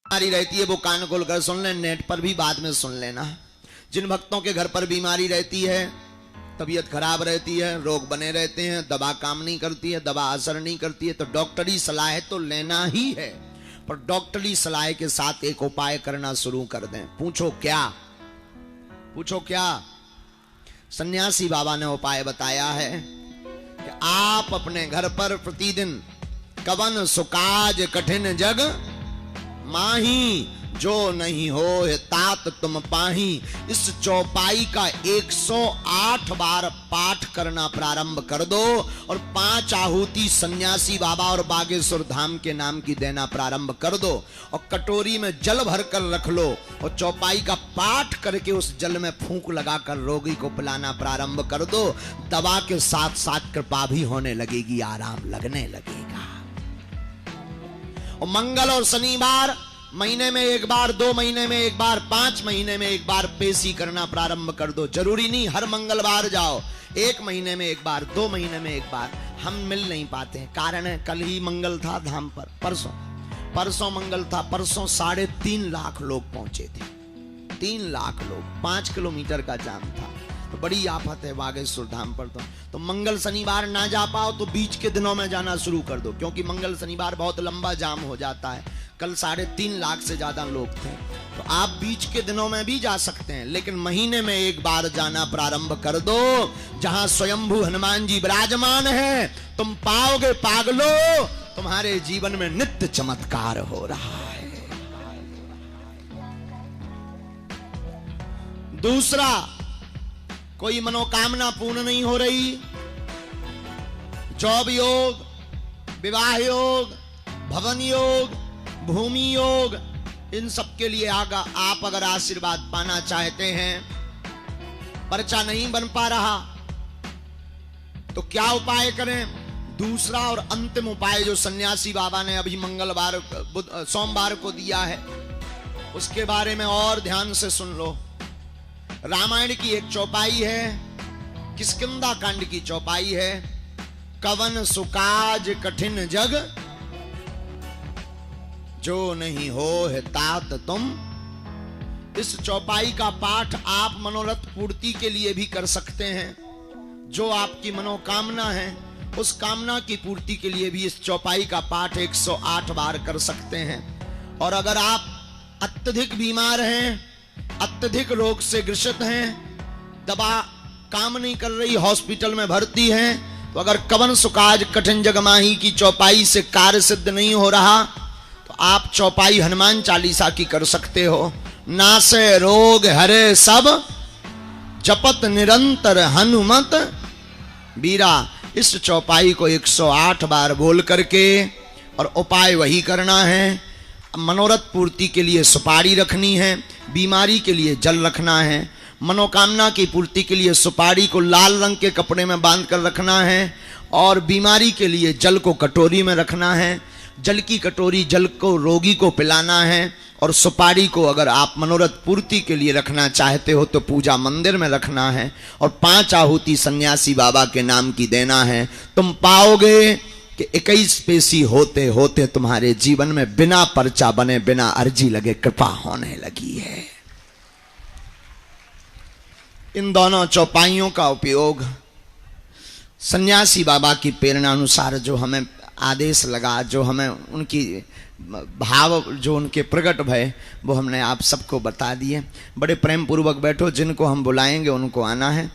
बीमारी रहती है वो कान खोल कर सुन ले, नेट पर भी बाद में सुन लेना। जिन भक्तों के घर पर बीमारी रहती है, तबीयत खराब रहती है, रोग बने रहते हैं, दवा काम नहीं करती है, दवा असर नहीं करती है, तो डॉक्टरी सलाह तो लेना ही है। पर डॉक्टरी सलाह के साथ एक उपाय करना शुरू कर दें। पूछो क्या? पूछो क्या? सन्यासी बाबा ने उपाय बताया है कि आप अपने घर पर प्रतिदिन कवन सुकाज कठिन जग माही, जो नहीं हो तात तुम पाही, इस चौपाई का 108 बार पाठ करना प्रारंभ कर दो और 5 आहुति सन्यासी बाबा और बागेश्वर धाम के नाम की देना प्रारंभ कर दो और कटोरी में जल भर कर रख लो और चौपाई का पाठ करके उस जल में फूंक लगाकर रोगी को पिलाना प्रारंभ कर दो। दवा के साथ साथ कृपा भी होने लगेगी, आराम लगने लगेगा। और मंगल और शनिवार महीने में एक बार, 2 महीने में एक बार, 5 महीने में एक बार पेशी करना प्रारंभ कर दो। जरूरी नहीं हर मंगलवार जाओ, 1 महीने में एक बार, 2 महीने में एक बार। हम मिल नहीं पाते हैं, कारण है कल ही मंगल था धाम पर, परसों मंगल था, परसों 3.5 लाख लोग पहुंचे थे। 3 लाख लोग, 5 किलोमीटर का जाम था। तो बड़ी आफत है बागेश्वर धाम पर। तो मंगल शनिवार ना जा पाओ तो बीच के दिनों में जाना शुरू कर दो, क्योंकि मंगल शनिवार बहुत लंबा जाम हो जाता है। कल 3.5 लाख से ज्यादा लोग थे, तो आप बीच के दिनों में भी जा सकते हैं, लेकिन महीने में एक बार जाना प्रारंभ कर दो। जहां स्वयंभू हनुमान जी विराजमान है, तुम पाओगे पागलो, तुम्हारे जीवन में नित्य चमत्कार हो रहा है। दूसरा, कोई मनोकामना पूर्ण नहीं हो रही, जॉब योग, विवाह योग, भवन योग, भूमि योग, इन सब के लिए आप अगर आशीर्वाद पाना चाहते हैं, पर्चा नहीं बन पा रहा, तो क्या उपाय करें? दूसरा और अंतिम उपाय जो सन्यासी बाबा ने अभी सोमवार को दिया है, उसके बारे में और ध्यान से सुन लो। रामायण की एक चौपाई है, किष्किंधा कांड की चौपाई है, कवन सुकाज कठिन जग, जो नहीं हो है तात तुम। इस चौपाई का पाठ आप मनोरथ पूर्ति के लिए भी कर सकते हैं। जो आपकी मनोकामना है, उस कामना की पूर्ति के लिए भी इस चौपाई का पाठ 108 बार कर सकते हैं। और अगर आप अत्यधिक बीमार हैं, अत्यधिक रोग से ग्रसित हैं, दवा काम नहीं कर रही, हॉस्पिटल में भर्ती हैं, तो अगर कवन सुकाज कठिन जग माही की चौपाई से कार्य सिद्ध नहीं हो रहा, तो आप चौपाई हनुमान चालीसा की कर सकते हो। नासे रोग हरे सब, जपत निरंतर हनुमत बीरा। इस चौपाई को 108 बार बोल करके, और उपाय वही करना है। मनोरथ पूर्ति के लिए सुपारी रखनी है, बीमारी के लिए जल रखना है, मनोकामना की पूर्ति के लिए सुपारी को लाल रंग के कपड़े में बांध कर रखना है, और बीमारी के लिए जल को कटोरी में रखना है। जल की कटोरी जल को रोगी को पिलाना है, और सुपारी को अगर आप मनोरथ पूर्ति के लिए रखना चाहते हो तो पूजा मंदिर में रखना है, और 5 आहुति सन्यासी बाबा के नाम की देना है। तुम पाओगे कि 21 पेशी होते होते तुम्हारे जीवन में बिना पर्चा बने, बिना अर्जी लगे कृपा होने लगी है। इन दोनों चौपाइयों का उपयोग सन्यासी बाबा की प्रेरणा अनुसार जो हमें आदेश लगा, जो हमें उनकी भाव जो उनके प्रकट भय, वो हमने आप सबको बता दिए। बड़े प्रेम पूर्वक बैठो, जिनको हम बुलाएंगे उनको आना है।